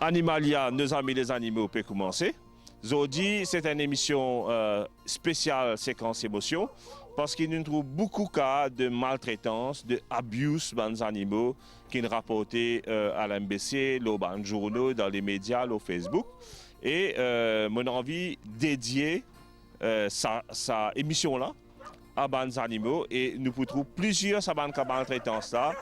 Animalia, nos amis les animaux, peut commencer. Aujourd'hui, c'est une émission spéciale séquence émotion parce qu'il nous trouve beaucoup de cas de maltraitance, de abus des animaux qui sont rapportés à l'MBC, dans les journaux, dans les médias, au Facebook. Et mon envie dédier sa émission-là à des animaux et nous pouvons trouver plusieurs sabanes qui maltraitance là,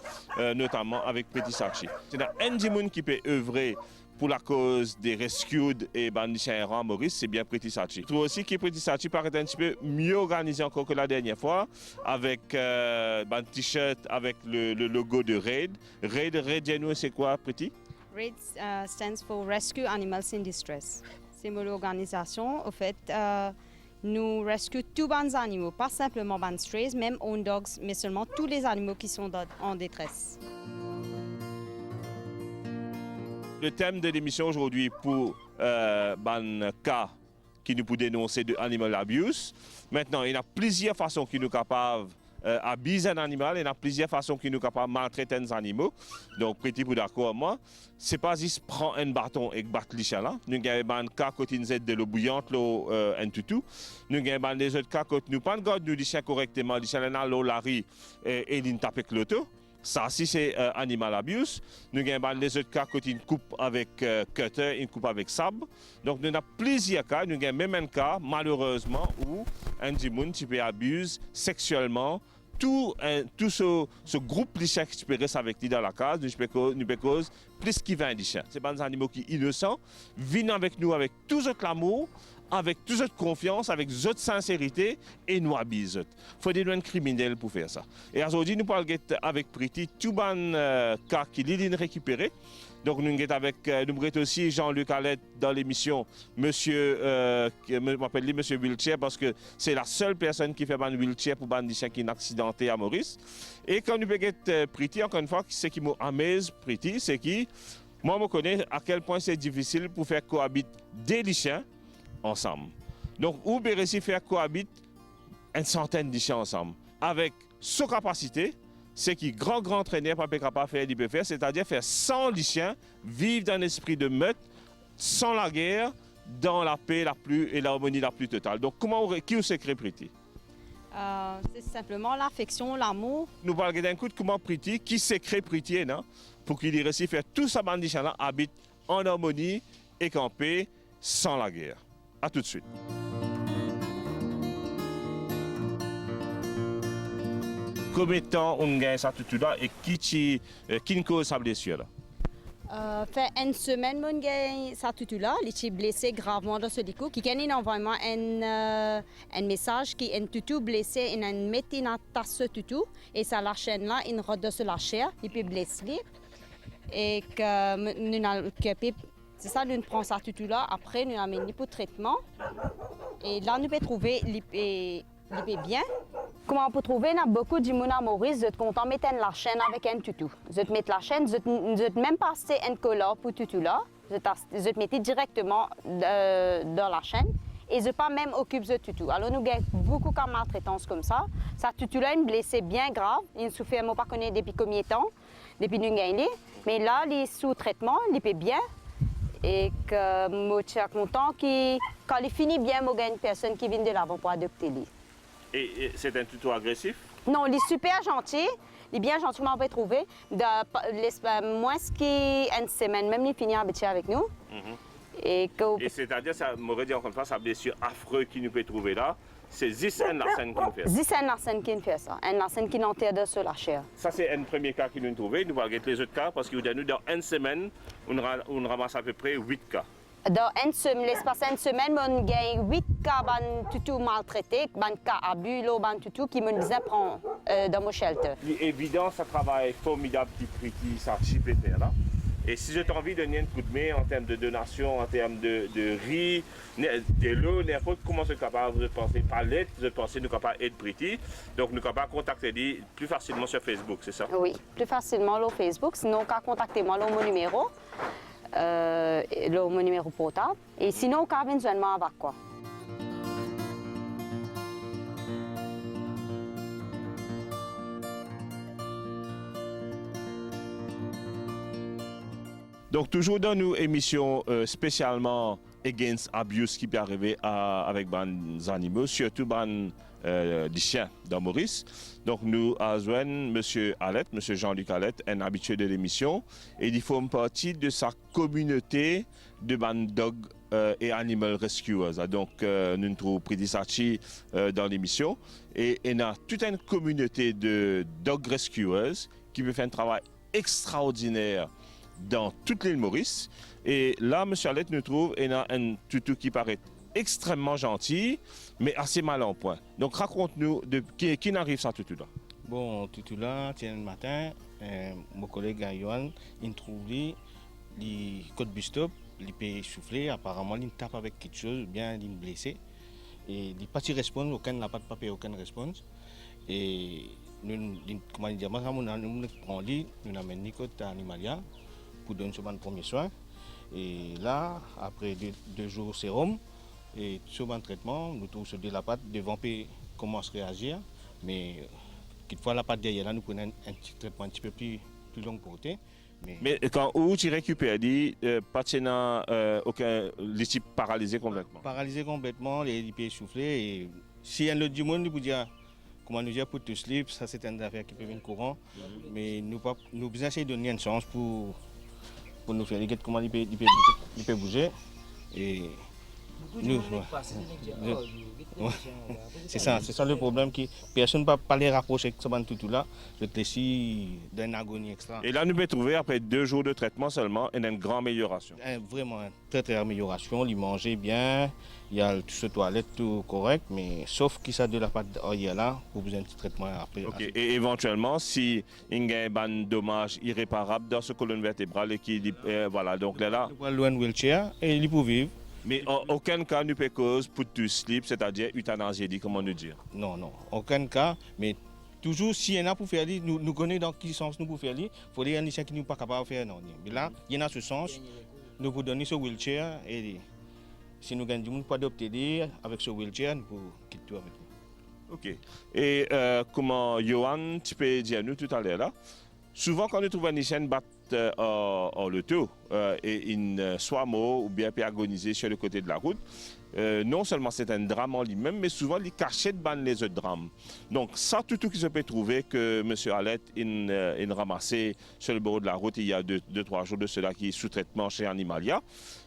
notamment avec Petit Sachi. C'est un des gens qui peut œuvrer pour la cause des rescued et bandits à Maurice, c'est bien Petit Sachi. Je trouve aussi que Petit Sachi paraît un petit peu mieux organisé encore que la dernière fois, avec un t-shirt avec le logo de RAID. RAID, c'est quoi, Petit? RAID stands for Rescue Animals in Distress. C'est mon organisation. Au fait, nous rescue tous les animaux, pas simplement les strays, même on dogs, mais seulement tous les animaux qui sont en détresse. Le thème de l'émission aujourd'hui pour un cas qui nous peut dénoncer de animal abuse. Maintenant, il y a plusieurs façons qui nous capables abuser un animal, il y a plusieurs façons qui nous capables maltraiter des animaux. Donc, petit pour d'accord moi, c'est pas juste prendre un bâton et battre les chiens là. Nous avons un cas quand ils aident de l'eau bouillante, l'eau un toutou. Nous avons des autres cas quand nous pas garder les chiens correctement, les chiens là l'eau la rit et ils tapent avec l'auto. Ça, si c'est animal abuse, nous avons les autres cas quand ils coupent avec cutter, ils coupent avec sabre. Donc, nous avons plusieurs cas. Nous avons même un cas, malheureusement, où un dimoun qui peut abuser sexuellement tout ce groupe de chiens qui peut rester avec lui dans la case, nous peut cause plus qu'il 20 chiens. C'est pas des animaux qui sont innocents, viennent avec nous avec tout notre amour, avec toute notre confiance, avec toute sincérité et nous abusent. Il faut des lois criminels pour faire ça. Et aujourd'hui, nous parlons avec Priti, tout le cas qui est récupéré. Donc nous sommes avec aussi Jean-Luc Alette dans l'émission, monsieur, je m'appelle lui monsieur Wheelchair parce que c'est la seule personne qui fait un wheelchair pour des chiens qui sont accidentés à Maurice. Et quand nous sommes Priti, encore une fois, ce qui m'amaze Priti, c'est que moi je connais à quel point c'est difficile pour faire cohabiter des chiens ensemble. Donc, ou bien réussir faire cohabiter une centaine de chiens ensemble. Avec sa capacité, c'est qui grand entraîneur pas capable faire, il peut faire, c'est-à-dire faire 100 chiens vivre dans l'esprit de meute, sans la guerre, dans la paix et l'harmonie la plus totale. Donc, qui vous s'est créé Priti? C'est simplement l'affection, l'amour. Nous parlons d'un coup de comment Priti, qui s'est créé Priti, non? Pour qu'il réussisse à faire tout sa bande de chiens là, habite en harmonie et en paix, sans la guerre. A tout de suite. Combien de temps on gagne ça tout là et qui cause sa blessure là? Fait une semaine, mon gars, ça tout là, il est blessé gravement dans ce coup. Qui gagne vraiment un message qui est tout blessé, il a mis une tasse tout et ça la chaîne là, il rôde de la chair, il peut blesser et que nous avons c'est ça, nous prenons ça tout là. Après, nous amenons l'hypotraitement. Et là, nous pouvons trouver l'hypé bien. Comment on peut trouver? Il y a beaucoup de monde à Maurice. Vous êtes content de mettre la chaîne avec un toutou. Vous êtes mettre la chaîne, vous êtes même passé un collant pour toutou là. Vous êtes mettez directement dans la chaîne. Et je pas même occupe de toutou. Alors, nous avons beaucoup de maltraitance comme ça. Ça toutou là, une blessé bien grave. Il souffre, je ne sais pas depuis combien de temps, depuis nous gagnons. Mais là, il est sous traitement, il peut bien. Et que moi, je suis content que quand il finit bien, il y a une personne qui vient de l'avant pour adopter lui. Et c'est un toutou agressif? Non, il est super gentil. Il est bien gentiment trouvé. Moins qu'une semaine, même il finit à habiter avec nous. Et c'est-à-dire, ça m'aurait dit encore une fois, sa blessure affreuse qu'il nous peut trouver là, c'est Zissen Larsen qui nous fait ça. Zissen Larsen qui nous fait ça. Un Larsen qui n'enterre sur la chair. Ça, c'est un premier cas qu'il nous a trouvé. Nous allons les autres cas parce que dans une semaine, on ramasse à peu près 8 cas. Dans l'espace d'une semaine, on gagne 8 cas de maltraités, des cas abus, des toutou qui me disaient prendre dans mon shelter. C'est évident, ça travaille formidable qui Priti, ça chip et faire là. Et si j'ai envie de donner un coup de main en termes de donation, en termes de riz, de l'eau, n'importe comment c'est capable de penser par lettre, de penser nous capable d'aider Priti. Donc nous capable de contacter lui plus facilement sur Facebook, c'est ça? Oui, plus facilement sur Facebook. Sinon, contactez-moi sur mon numéro, mon numéro portable. Et sinon, quand vous venez avec quoi? Donc, toujours dans nos émissions spécialement against abuse qui peut arriver avec les animaux, surtout des chiens dans Maurice. Donc, nous avons M. Alette, M. Jean-Luc Alette, un habitué de l'émission, et il forme partie de sa communauté de dog et animal rescuers. Donc, nous nous trouvons Priti Sachi dans l'émission, et il y a toute une communauté de dog rescuers qui peut faire un travail extraordinaire dans toute l'île Maurice. Et là, M. Alette nous trouve, il y a un toutou qui paraît extrêmement gentil, mais assez mal en point. Donc, raconte-nous qui n'arrive ça toutou là. Bon, toutou là, tiens, le matin, mon collègue Yohan, il trouve les côtes bus-stop, il peut souffler, apparemment, il tape avec quelque chose, bien, il est blessé. Et il n'a pas de réponse, aucun n'a pas de papier, aucune réponse. Et nous, comment dire, nous prenons nous amènons les côtes à Animalia pour donner ce premier soin. Et là, après 2 jours sérum, et sur un traitement, nous trouvons sur de la pâte, devant commence à réagir. Mais quelquefois, la pâte derrière là, nous prenons un petit traitement un petit peu plus long porté. Mais quand tu récupères, pas de aucun les types paralysés complètement. Paralysé complètement, les pieds essoufflés. Et si un autre du monde, nous peut dire, comment nous dire pour tout slip, ça c'est une affaire qui peut venir courant. Mais nous essayons de donner une chance pour nous faire regarder comment il peut bouger. Et nous, c'est ça le problème, que personne ne peut pas les rapprocher avec ce tout là, je te laisse d'une agonie extra. Et là, nous pouvons trouver, après 2 jours de traitement seulement, une grande amélioration. Vraiment, une très très amélioration, il mangeait bien, il y a tout ce toilette tout correct, mais sauf qu'il a de la pâte hier là, pour besoin de traitement après. Okay. Et éventuellement, si il y a un dommage irréparable dans ce colonne vertébrale, et qui voilà, donc là. Il va loin wheelchair et il peut vivre. Mais en aucun cas, nous peut cause pour tout slip, c'est-à-dire euthanasie, comment nous dire? Non, aucun cas, mais toujours si y en a pour faire, nous connaissons dans quel sens nous pouvons faire, il faut des gens qui ne sont pas capables de faire. Non. Mais là, il y en a ce sens, nous pouvons donner ce wheelchair et si nous gagnons pas d'obtenir avec ce wheelchair, nous pouvons quitter tout avec nous. Ok. Et comment Johan, tu peux dire nous tout à l'heure là, souvent quand nous trouvons un chien battre en loto et une soit mort ou bien peut agoniser sur le côté de la route, non seulement c'est un drame en lui-même, mais souvent il cachait de ban les autres drames. Donc ça, tout qui se peut trouver que M. Alette il ramassé sur le bord de la route il y a 2-3 jours de cela qui est sous traitement chez Animalia.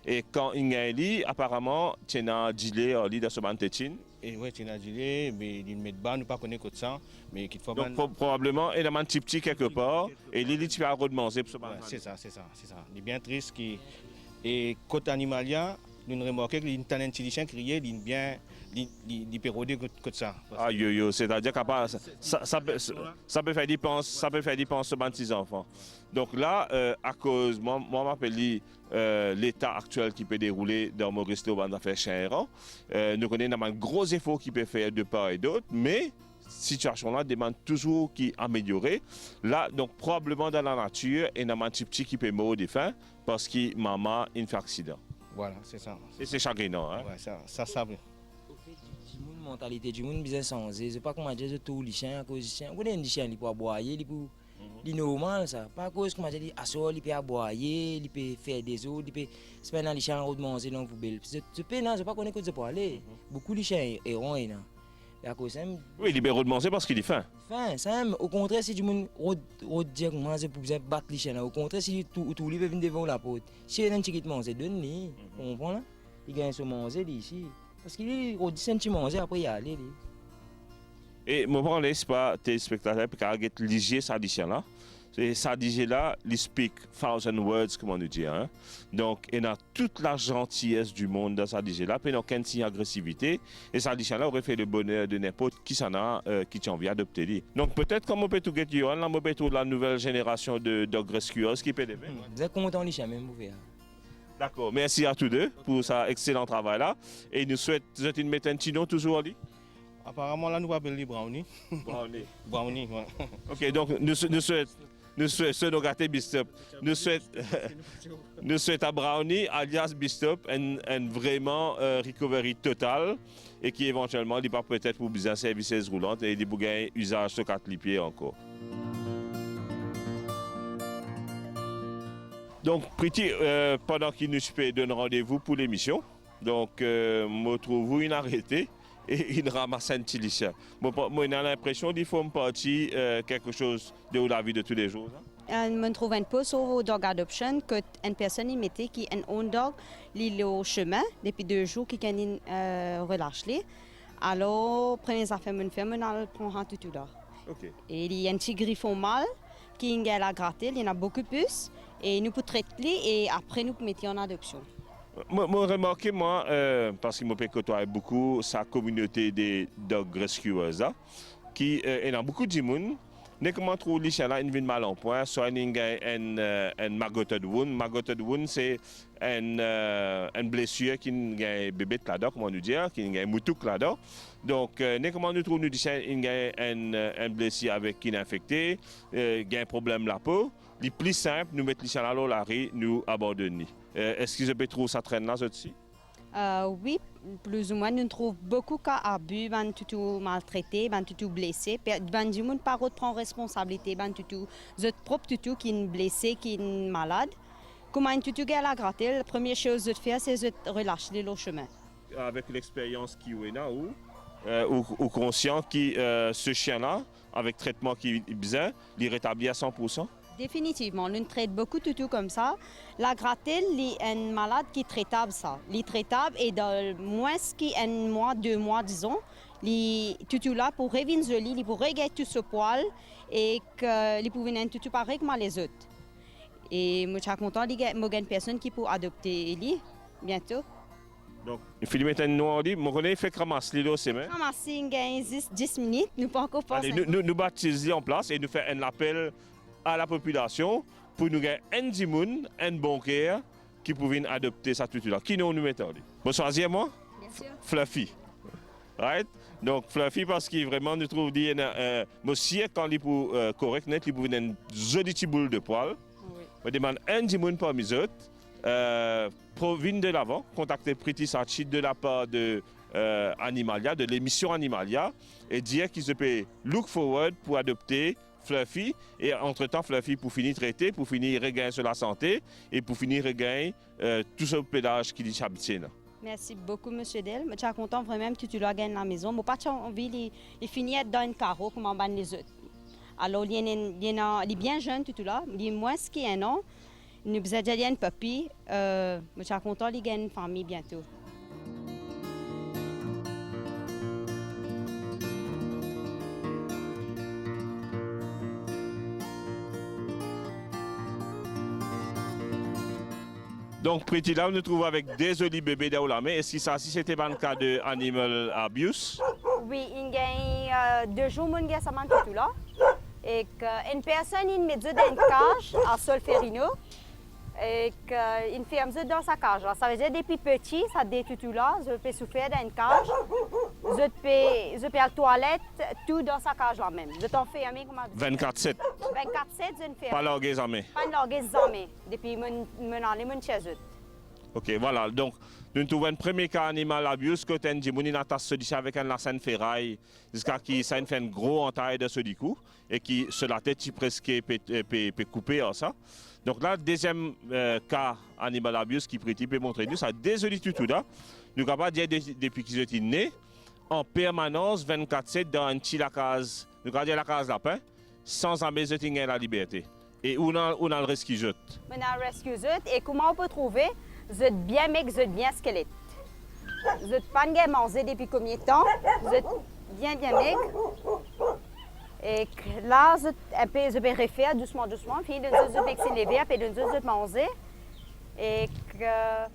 Et quand il y a lui, apparemment, il y a un gilet dans ce bantétine. Et oui, il y a un gilet, mais il met de bas, nous ne connaissons pas que ça. Mais donc probablement, il y a un petit quelque part et il tu vas redemander pour ce bantétine. C'est ça. Il est bien triste. Et côté Animalia, nous remarquons qu'il y a un petit chien crié, il est bien. Il peut rôder comme ça. Ah yo, c'est-à-dire que ça peut faire dépenser ce petits enfants. Donc là, à cause, moi m'appelle l'état actuel qui peut dérouler dans Maurice Loban d'affaires chien errant. Nous connaissons un gros effort qui peut faire de part et d'autre, mais situation là demande toujours qui améliorer. Là, donc probablement dans la nature, il y a un petit qui peut mourir de faim parce que maman a fait accident. Voilà, c'est ça. Et c'est chagrinant, hein? Ouais, ça. La mentalité du monde bizarre changé. C'est pas comment dire tout les chiens à cause des chiens. On a des chiens qui peuvent aboyer, c'est normal ça. Pas à cause comment dire assort, il peut aboyer, il peut faire des os, il peut c'est pas dans les chiens de manger dans la poubelle. Ce pays là, c'est pas qu'on est que pour aller. Beaucoup de chiens errants là. Et à cause oui, il peut manger parce qu'il est faim. Faim, ça au contraire si du monde dire manger pour battre les chiens là, au contraire si tout lui peut venir devant la porte. Si il y a un petit qui mange, donne-lui. On comprend là? Il gagne ce manger ici. Parce qu'il est au 10 cm, après il y a aller. Et mon point là, c'est pas tes spectateurs qui regardent liger ça dit là. C'est ça dit là, il speak 1000 words comme on nous dit. Hein? Donc il y a toute la gentillesse du monde dans ça dit là, puis il n'y a aucune signe d'agressivité. Et ça dit là aurait fait le bonheur de n'importe qui s'en a qui t'en vient adopter. Donc peut-être comme on peut tout gagner, là on peut tout la nouvelle génération de dog rescuers qui peut devenir. Vous êtes content les chiens même vous faire. D'accord, merci à tous deux pour ce excellent travail-là. Et nous souhaitons une mettre un petit nom toujours en ligne. Apparemment, là, nous appelons les brownies. Brownie, ouais. Ok, donc nous souhaitons nos gâtés Bistop. Nous souhaitons à Brownie, alias Bistop, un vraiment recovery total et qui éventuellement, il va peut-être pour besoin de services roulantes et il va gagner usage sur 4 pieds encore. Donc, Priti, pendant qu'il nous donne rendez-vous pour l'émission, donc, je trouve une arrêtée et il ramasse un petit lycée. Moi, j'ai l'impression qu'il faut me partir quelque chose de la vie de tous les jours. Hein? Je trouve un peu sur Dog Adoption que une personne mettait qui est un dog, il est au chemin depuis 2 jours qui est relâché. Alors, première affaire que je fais, je prends tout là. Okay. Et il y a un petit griffon mâle qui est à gratter, il y en a beaucoup plus. Et nous pouvons traiter et après nous mettre en adoption. Moi, remarqué, parce que je côtoie beaucoup sa communauté des dog rescuers, qui il y a beaucoup de monde. Dès que je trouve les chiens là, ils viennent mal en point. Soit il y a un maggoted wound. Maggoted wound, c'est une blessure qui a un bébé là-dedans, comment nous dire, qui a un moutouk là-dedans. Donc, dès que nous trouvons les chiens, il y a une blessure avec qui est infecté, il y a un problème la peau. Le plus simple, nous mettons les chiens là, la rue, nous abandonnons. Est-ce que je peux trouver ça traîne là, aussi? Oui, plus ou moins. Nous trouvons beaucoup de cas d'abus, de tout maltraité, de tout blessé. Du monde par contre prend responsabilité, de tout, propre tout qui est blessé, qui est malade. Comment tout est la gratter, la première chose de faire, c'est de relâcher le chemin. Avec l'expérience qui est là, ou conscient que ce chien-là, avec le traitement qu'il a besoin, il rétablit à 100%? Définitivement, nous traitons beaucoup de tout comme ça. La gratelle, il est un malade qui est traitable ça. Il est traitable et dans moins qu'un mois, 2 mois, disons, il tout là pour revenir joli, il pour régler tout ce poil et qu'il peut venir tout pareil comme les autres. Et je suis content qu'il y ait une personne qui peut adopter lui bientôt. Donc, Philippe est un noir, je connais fait ramasser les semaines. Ramasser 10 minutes, nous pas encore passer. Nous baptisons en place et nous faisons un appel à la population pour nous gagner un dimoun, un bon cœur qui pouvait adopter sa tutu là. Qui nous mettons? Vous choisissez moi? Bien sûr. Fluffy. Right? Donc Fluffy parce qu'il vraiment nous trouve dit monsieur quand il pour correct net il pouvait une jolie petite boule de poil. Oui. On demande un dimoun parmi les autres pour venir de l'avant, contacter Priti Sachi de la part de Animalia, de l'émission Animalia et dire qu'ils se peut look forward pour adopter Fluffy et entre-temps Fluffy pour finir traiter, pour finir regagner sur la santé et pour finir regagner tout ce pédage qui dit habitué. Merci beaucoup, M. Del. Je suis content vraiment que tu l'as gagné à la maison. Je n'ai pas envie de finir dans un carreau comme en bas les autres. Alors, il est bien jeune tout là, il est moins qu'un an. Nous avons déjà un papy. Je suis content de gagner une famille bientôt. Donc, Priti, là, on nous trouve avec des jolis bébés dans la main. Est-ce que ça, si c'était un cas de animal abuse? Oui, il y a 2 jours, il y a ça tout là. Et une personne, il met dans une cage à Solferino. Et qu'il ferme dans sa cage. Ça veut dire depuis petit, ça dit tout là, je peux souffrir dans une cage. Je peux à la toilette, tout dans sa cage là même. Je t'en fais ami comme 24/7. 24/7, je ne fais Pas larguer les amis. pas larguer jamais. Depuis mon allé mon chez eux. Ok, voilà. Donc, nous trouvons un premier cas animal abuse que tu dit mon attache se avec un larcène ferraille jusqu'à qui ça fait un gros entaille de ce coup et qui sur la tête qui presque peut couper en ça. Donc là, deuxième cas animal abuse qui peut montrer nous ça désolé tout là. Nous capable dire depuis qu'ils étaient nés en permanence 24/7 dans un petit la case. Nous capable dire la case lapin sans embêter la liberté. Et on a le risque qui jette. On a le rescue et comment on peut trouver? Vous êtes bien mec, vous êtes bien squelette. Vous n'êtes pas mangé depuis combien de temps? Vous êtes bien mec. Et là, je vais refaire doucement, puis je vais s'élever, puis je vais manger.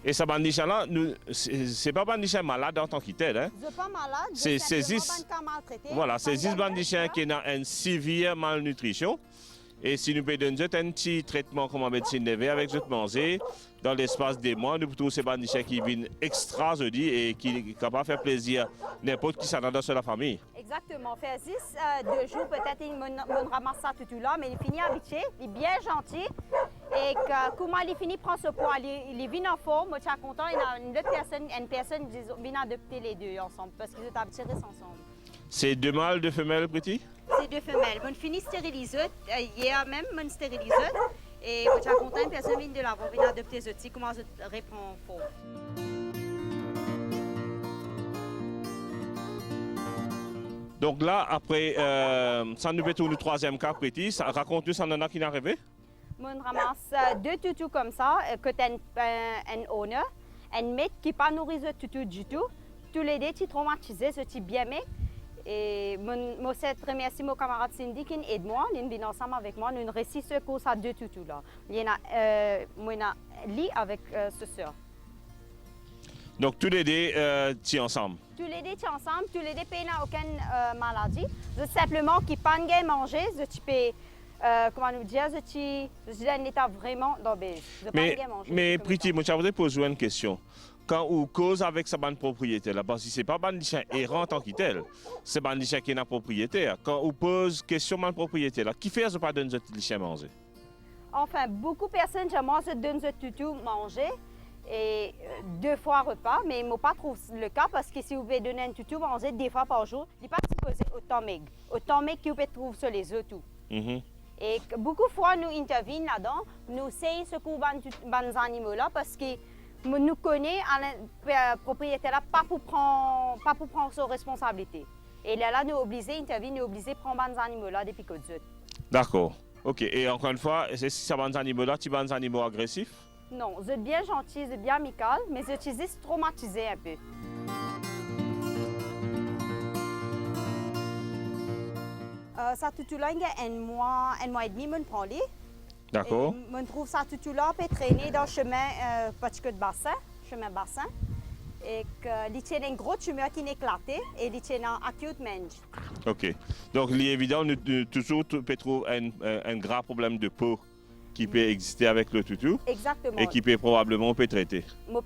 Et ça bandicha là, c'est pas bandicha malade en tant que tel. Hein? Je ne suis pas malade, c'est je suis maltraité. Voilà, c'est 10 bandichins qui ont une sévère malnutrition. Et si nous pouvons donner un petit traitement comme en médecine de vie avec notre manger, dans l'espace des mois, nous pouvons ces bandichins qui viennent extra jeudi et qui sont capables de faire plaisir n'importe qui s'en a dans la famille. Exactement. Faire 2 jours, peut-être il me ramasse ça tout là, mais il finit habitué, il est bien gentil. Et comment il finit prendre ce poids, il vient en forme, moi je suis content, il y a une personne qui vient adopter les deux ensemble, parce qu'ils sont habitués ensemble. C'est 2 mâles, 2 femelles, Priti? C'est 2 femelles. On finit stérilisées, hier même, on stérilise. Et je suis contente, personne vient de l'avoir, vient adopter ce petit, comment je réponds faux. Donc là, après, ça nous fait le troisième cas précis. Raconte-nous, ça en a qui est arrivé? Je ramasse 2 toutous comme ça, que tu un owner, un mec qui pas nourri ce toutou du tout. Tous les deux, tu traumatisé, ce type bien mec. Et je remercie mon camarade Cindy qui aide moi, il vient ensemble avec moi, nous réussissons ce cours à 2 toutous là. Il y en a, moi, lit avec ce soeur. Donc tous les deux, tu es ensemble? Tous les deux, tu es ensemble, tous les deux, ils n'ont aucune maladie. C'est simplement qu'ils ne peuvent pas manger, tu peux, comment nous dire, je suis en état vraiment d'obèse. Mais Priti, moi, je voudrais poser une question. Quand on cause avec sa bande propriétaire, parce que ce n'est pas un chien errant en tant que tel, c'est un chien qui est un propriétaire. Quand on pose question à un propriétaire, qui fait ce pas donner ce chien manger? Enfin, beaucoup de personnes, moi, je donne ce toutou manger. Et 2 fois repas, mais il ne m'a pas trouvé le cas parce que si vous pouvez donner un toutou manger 2 fois par jour, il n'est pas supposé autant maigre. Autant maigre que vous pouvez trouver sur les œufs tout. Et beaucoup de fois, nous intervenons là-dedans, nous essayons ce qu'on les animaux-là parce que nous connaissons le propriétaire là pas pour prendre ses responsabilités. Et là, nous obligés d'intervenir, nous obligés de prendre les animaux-là depuis que nous. D'accord. OK. Et encore une fois, c'est si ça les animaux-là, tu les animaux agressifs? Non, vous êtes bien gentil, vous êtes bien amical, mais vous utilisez traumatisé un peu. Ça toutou-là, il y a un mois et demi, je prends les. D'accord. Je trouve ça toutou-là peut traîner dans le chemin petit de bassin, chemin bassin. Et qu'il tient une grosse tumeur qui est éclatée et il tient un acute mange. OK. Donc, il est évident, nous toujours peut trouver un grave problème de peau qui peut exister avec le toutou. Exactement. Et qui peut probablement peut traiter.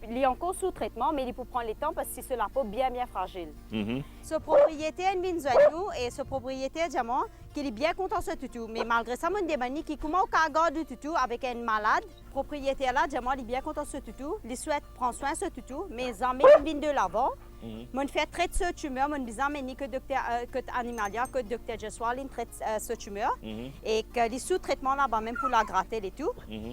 Il est encore sous traitement, mais il faut prendre le temps parce que c'est la peau bien fragile. Mm-hmm. Ce propriétaire vient de nous et ce propriétaire dit moi qu'il est bien content de ce toutou. Mais malgré ça, je me demande qui comment on garde le toutou avec un malade. Le propriétaire là dit moi il est bien content de ce toutou. Il souhaite prendre soin de ce toutou, mais les amis viennent de l'avant. Je fais traiter ce tumeur, je dis mais ni que docteur animalia, que docteur Jeswal traite ce tumeur et que les sous-traitements là-bas même pour la gratter et tout.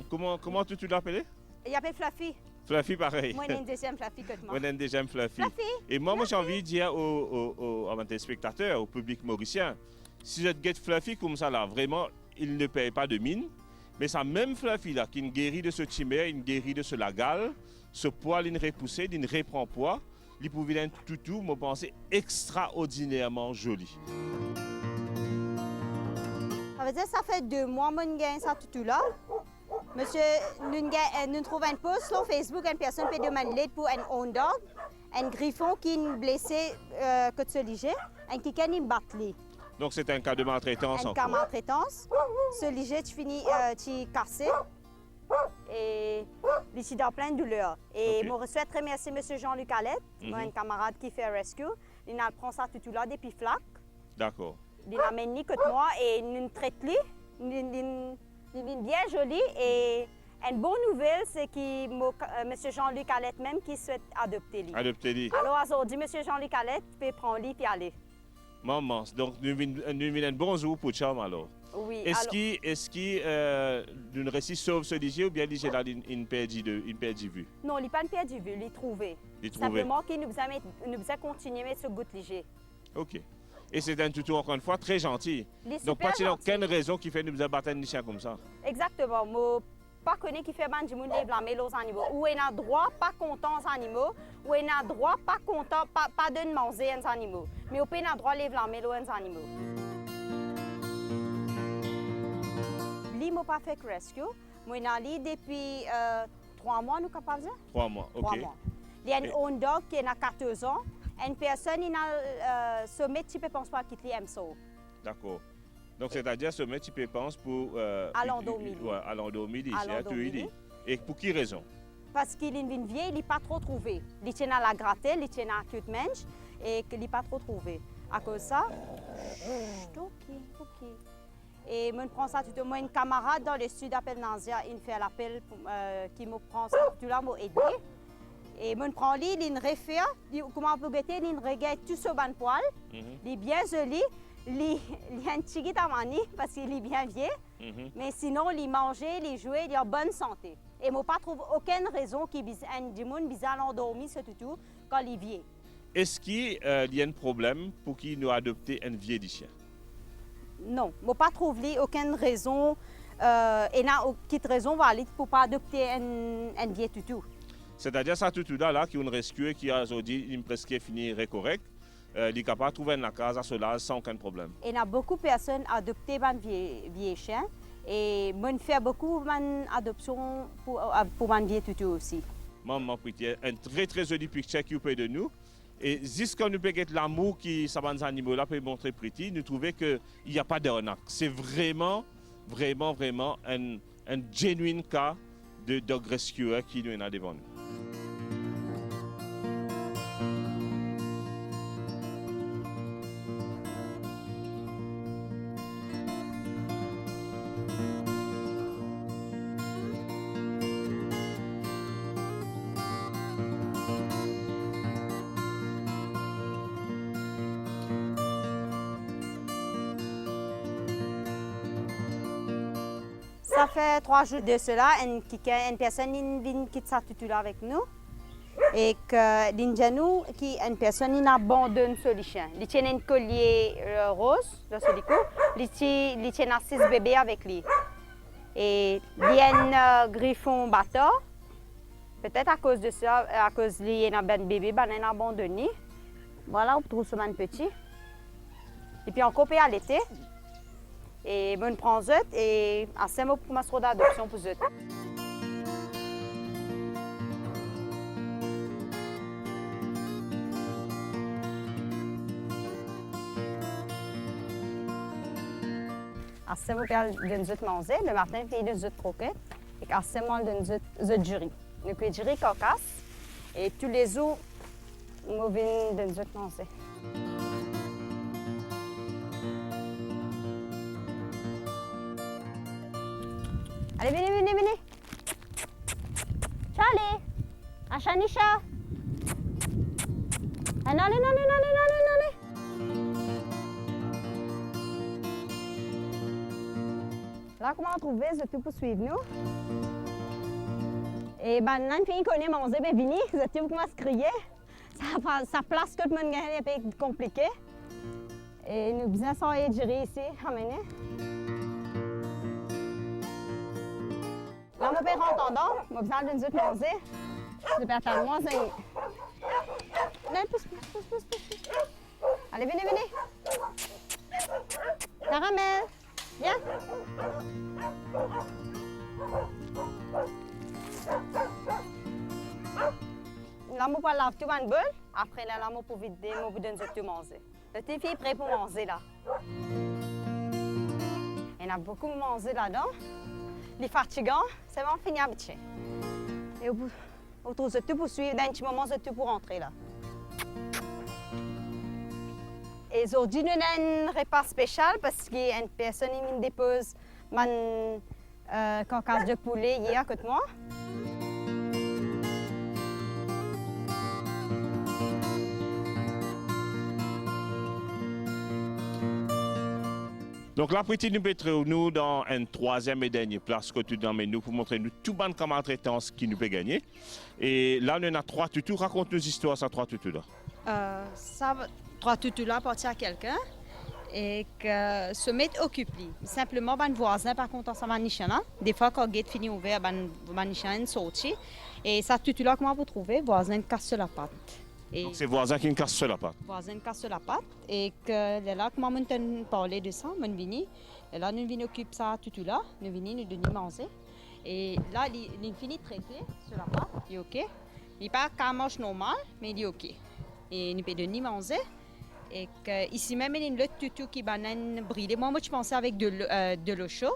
Comment tu l'appelles? Il appelle Fluffy. Fluffy pareil. Moi, j'ai une deuxième Fluffy que moi. Moi, j'ai une deuxième Fluffy. Et moi, j'ai envie de dire aux téléspectateurs, au public mauricien, si je get Fluffy comme ça là, vraiment, il ne paye pas de mine. Mais ça même Fluffy là, qui guérit de ce tumeur, il guérit de ce lagal, ce poil, il repoussé, il reprend poids. Il pouvait être toutou, je pense, extraordinairement joli. Ça veut dire que ça fait 2 mois que je gagne ça toutou là. Monsieur, nous trouvons un post sur Facebook, une personne peut demander pour un own dog, un griffon qui est blessé que de se liger, un qui est battu. Donc c'est un cas de maltraitance. Un cas de maltraitance. Ce liger, tu finis, tu cassé. Et il est dans plein de douleurs. Et je souhaite remercier M. Jean-Luc Alette, un camarade qui fait rescue. Il prend ça tout là depuis Flac. D'accord. Il amène ni que moi et il traite lui. Il est bien joli. Et une bonne nouvelle, c'est que M. Jean-Luc Alette même qui souhaite adopter lui. Adopter lui. Alors aujourd'hui, M. Jean-Luc Alette peut prendre lui et aller. Maman, donc nous venons un bon jour pour Cham alors. Oui. Est-ce qu'il réussit sauve ce liger ou bien il a une perte de vue? Non, il n'a pas une perte de vue, il est trouvé. Simplement qu'il nous a continué à mettre ce goût de liger. OK. Et c'est un toutou encore une fois très gentil. Donc pas aucune raison qui fait nous abattre un chien comme ça. Exactement. Moi, pas connu qui fait ban du monde les blâmer les animaux. Ou il a droit pas content les animaux, ou il a droit pas content pas de manger les animaux. Mais on peut a droit les blâmer les animaux. Lui m'a pas fait rescue. Moi j'ai lui depuis 3 mois nous capable de. 3 mois, OK. 3 mois. Il y a un own dog qui a 14 ans. Une personne il a sommet tu peux penser pas qu'il aime ça. D'accord. Donc c'est-à-dire sommet tu peux penser pour à l'endomili. Ouais, à l'endomili, c'est et pour qui raison? Parce qu'il est vieille, il n'est pas trop trouvé. Il tient à la gratter, il tient à cute mange et qu'il n'est pas trop trouvé. À cause de ça, OK. Et je prends ça tout moi, une camarade dans le sud appelle Nanzia, il fait l'appel qui me prend ça tout là, m'a aidé. Et je prends lui, il refait, comment on peut guetter, il regarde tout ce ban poil, il est bien joli. Il a un petit à mani parce qu'il est bien vieux, mais sinon, il mangeait, il jouait, il est en bonne santé. Et moi, pas trouve aucune raison qu'il y ait un bizarre endormi, ce tout, quand il est vieux. Est-ce qu'il y a un problème pour qu'il nous adopte un vieux chien? Non, moi, pas trouvé aucune raison, et n'a aucune raison valide pour pas adopter un vieux toutou. C'est-à-dire ça toutou là qui est un rescue qui a aujourd'hui une presque fini correct, il est capable de trouver une case à cela sans aucun problème. Il y a beaucoup de personnes adoptées un vieux chien et moi fait beaucoup d'adoptions pour un vieux toutou aussi. Maman Pritier, un très très joli picture qui peut de nous. Et jusqu'à nous peut l'amour qui ça les animaux là peut montrer Priti, nous trouvons qu'il n'y a pas d'arnaque. C'est vraiment un genuine cas de dog rescuer qui nous est devant nous. Ça fait 3 jours de cela, une personne vient quitter sa toutou là avec nous. Et que l'indianou qui une personne abandonne ce chien. Il tient un collier rose dans ce il tient 6 bébés avec lui. Et il y a un griffon batteur. Peut-être à cause de ça, à cause qu'il y a un bébé, il a abandonné. Voilà, on trouve ce petit. Et puis on coupe à l'été. Et on prend zut et à ce moment pour ma d'adoption pour zut. À ce moment, on donne zut manger. Le matin, il donne zut croquette. Et à ce moment, on donne zut jury. Donc, le jury cocasse. Et tous les jours, on donne zut manger. Allez, venez. Charlie, Ashanisha. Allez. Là, comment on trouve ce tout pour suivre nous? Et maintenant, puis, il connaît manger, ben venez, ce tout commence à crier. Ça place que tout le monde est un peu compliqué. Et nous besoin de gérer ici, amener. Là, mon père rentre en dedans, j'ai besoin d'une autre manger. Je vais faire moins un. Allez, pousse. Allez, venez. Caramel, viens. Là, je vais laver tout un bol. Après, là, je vais vider, je vais donner tout manger. Le petit fille est prêt pour manger là. Il y a beaucoup de manger là-dedans. Les fatigants, c'est vraiment fini à bitcher. Et on trouve ce tout pour suivre, d'un petit moment, ce tout pour rentrer là. Et aujourd'hui, nous avons un repas spécial parce qu'il y a une personne qui me dépose mon carcasse de poulet hier à côté de moi. Donc là, Priti nous mettre nous dans une troisième et dernière place que tu emmènes nous pour montrer nous tout bon comment traitance qui nous peut gagner. Et là, on a 3 toutous. Raconte-nous l'histoire de ces 3 toutous là. Ça, 3 toutous là appartient à quelqu'un et que se mettre occupé. Simplement, ben voisin par contre, ça va nicher là. Des fois, quand le gate finit ouvert, ben nicher sorti. Et ça toutou là, comment vous trouvez? Voisin casse la patte. Et donc c'est voisin qui casse la patte. Voisin casse la patte et que là comment on parler de ça, on vient et là nous venons occuper ça tout là, nous venons nous donner manger et là il finit de traiter sur la patte, il est ok, il pas qu'à marche normal mais il est ok et nous peut donner manger et que ici même il y a le tutu qui banane brûlée. Moi je pensais avec de l'eau chaude.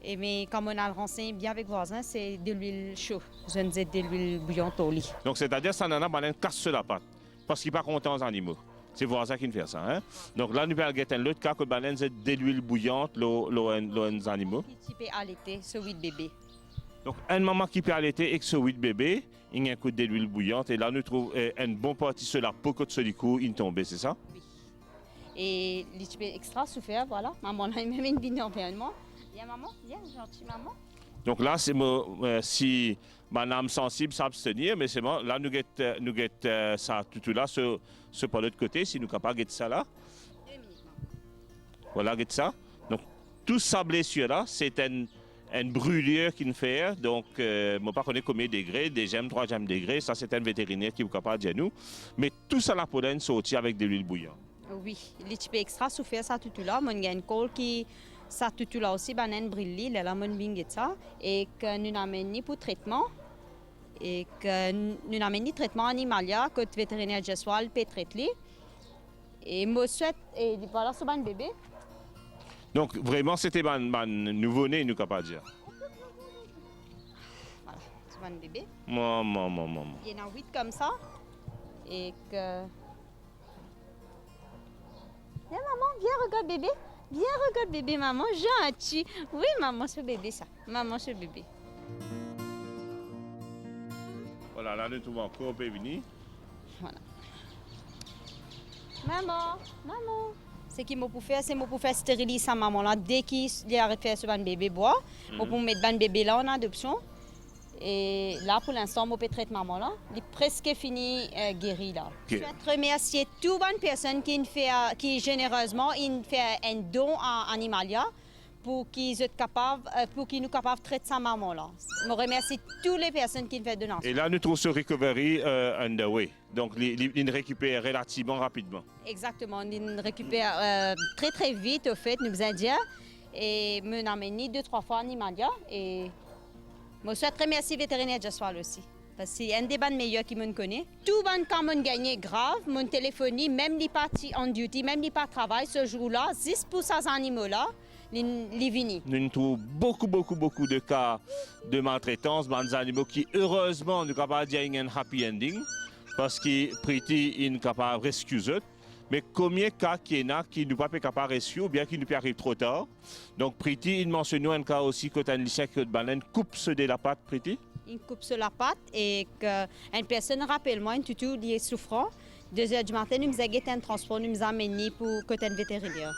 Et mais comme on a le renseigné bien avec voisin, c'est de l'huile chaude. Je ne sais de l'huile bouillante au lit. Donc c'est-à-dire que ça n'en a pas casse la patte parce qu'il n'est pas content des animaux. C'est voisin qui fait ça. Hein? Donc là, nous allons avoir l'autre cas que le baleine c'est de l'huile bouillante, les animaux. Qui peut allaiter, ce 8 bébés. Donc une maman qui peut allaiter et ce 8 bébés, il y a un coup de l'huile bouillante et là nous trouvons une bonne partie de la peau que ce coup il tombe, c'est ça? Oui. Et les extra souffert, voilà. Maman a même une vie environnement. Viens maman, viens, gentille maman. Donc là, c'est si madame sensible s'abstenir, mais c'est bon. Là, nous guettons ça tout là, ce par l'autre côté, si nous sommes capable de ça là. 2 minutes. Voilà, guette ça. Donc, tout ça blessure là, c'est une brûlure qu'il fait. Donc, je ne sais pas combien de degrés, 2e, 3e degré. Ça, c'est un vétérinaire qui est capable de dire nous. Mais tout ça, la pollen sorti avec de l'huile bouillante. Oui, les types extra souffert ça tout là. Mon gagne col qui ça tout là aussi, banen brilli, la mon binget ça. Et que nous n'amène pour traitement. Et que nous n'amène traitement animalia, que le vétérinaire Jeswal peut traiter. Et moi souhaite, et voilà, c'est un bébé. Donc, vraiment, c'était un nouveau-né, nous capable de dire. Voilà, c'est un bébé. Maman. Il y en a 8 comme ça. Et que. Viens, maman, viens, regarde bébé. Viens, regarde bébé, maman, gentil. Oui, maman, c'est bébé, ça. Maman, c'est bébé. Voilà, là, nous trouvons encore venir. Voilà. Maman. Ce qu'il m'a pour faire, c'est pour faire stériliser sa maman là. Dès qu'il arrête de faire ce bébé bois, on peut mettre le bébé là en adoption. Et là, pour l'instant, mon traite maman là, il est presque fini guéri là. Okay. Je souhaite remercier toutes les personnes qui généreusement fait un don à Animalia pour qu'ils soient capables, pour qu'ils nous capables de traiter sa maman là. Je remercie toutes les personnes qui font donation. Et là, nous trouvons ce recovery underway. Donc, il récupère relativement rapidement. Exactement, il récupère très très vite au fait, nous Indiens. Et nous amené 2-3 fois à Animalia. Et je souhaite remercier le vétérinaire Jeswal aussi. Parce que c'est un des meilleurs qui me connaît. Tout le monde, quand on gagne grave, mon téléphonie, même les parties en duty, même les pas travail ce jour-là, juste pour ces animaux-là, les vini. Nous trouvons beaucoup de cas de maltraitance dans des animaux qui, heureusement, nous sommes capables de dire un happy ending. Parce que Pretty est capable de rescuer. Mais combien de cas qu'il y en a qui ne sont pas capables de rescuer ou bien qui nous arrivent trop tard. Donc Pretty, il mentionne un cas aussi que un lycéen qui baleine coupe ce de la patte, Pretty. Il coupe sur la patte et qu'une personne rappelle moi, une tutu qui est souffrant. 2h du matin, nous avons un transport, nous avons amené pour côté vétérinaire.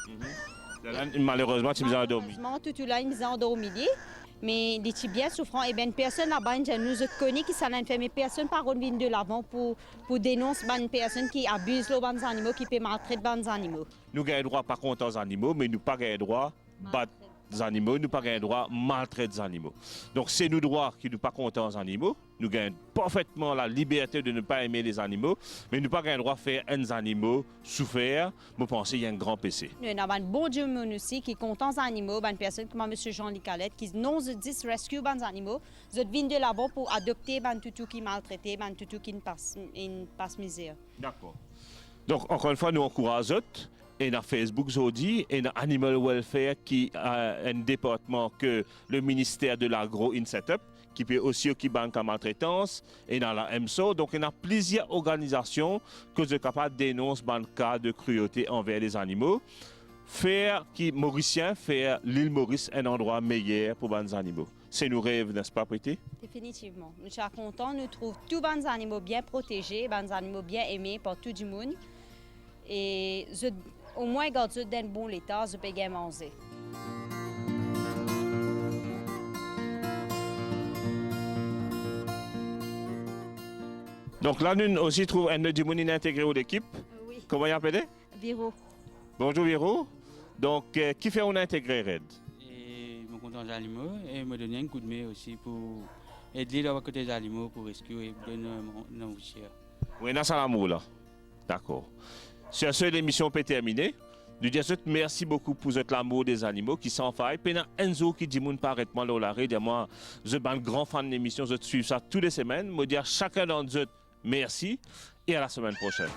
Malheureusement, tu nous as endormi. Malheureusement, tout là, nous avons endormi. Mais il est bien souffrant. Et bien, personne là-bas, nous connaît qui s'en fait, mais personne par contre vient de l'avant pour dénoncer une personne qui abuse les animaux, qui peut maltraiter les animaux. Nous avons le droit par contre aux animaux, mais nous n'avons pas le droit de battre les animaux, nous n'avons pas le droit de maltraiter les animaux. Donc, c'est nos droits qui ne sont pas contents aux animaux. Nous avons parfaitement la liberté de ne pas aimer les animaux, mais nous n'avons pas le droit de faire des animaux souffrir. Je pense qu'il y a un grand PC. Nous avons un bon Dieu aussi qui est content des animaux, une personne comme M. Jean-Luc Calette qui non dit rescue les animaux, ils viennent de là-bas pour adopter les toutou qui maltraités, les toutou qui ne passent misère. D'accord. Donc, encore une fois, nous encourageons. Et dans Facebook aujourd'hui, et dans Animal Welfare, qui a un département que le ministère de l'Agro in setup, qui peut aussi occuper en maltraitance, et dans la MSO. Donc, il y a plusieurs organisations qui sont capables de dénoncer le cas de cruauté envers les animaux. Faire l'île Maurice un endroit meilleur pour les animaux. C'est nos rêves, n'est-ce pas, Pretty? Définitivement. Nous sommes contents, nous trouvons tous les animaux bien protégés, les animaux bien aimés par tout le monde. Et au moins, quand ils sont dans un bon état, ils peuvent bien manger. Donc là, nous aussi trouvons un du monde intégré à l'équipe. Oui. Comment il appelle? Viro. Bonjour, Viro. Donc, qui fait on intégrer Red? Et je suis content des animaux et me donner un coup de main aussi pour aider les côté des animaux pour rescuer et donner nos chers. Oui, dans l'amour là. D'accord. Sur ce, l'émission peut terminer. Nous disons merci beaucoup pour l'amour des animaux qui s'en faille. Puis Enzo qui dit mon paraitement là l'arrêt, moi je suis un grand fan de l'émission, je suis ça toutes les semaines. Je dis à chacun d'entre eux merci et à la semaine prochaine.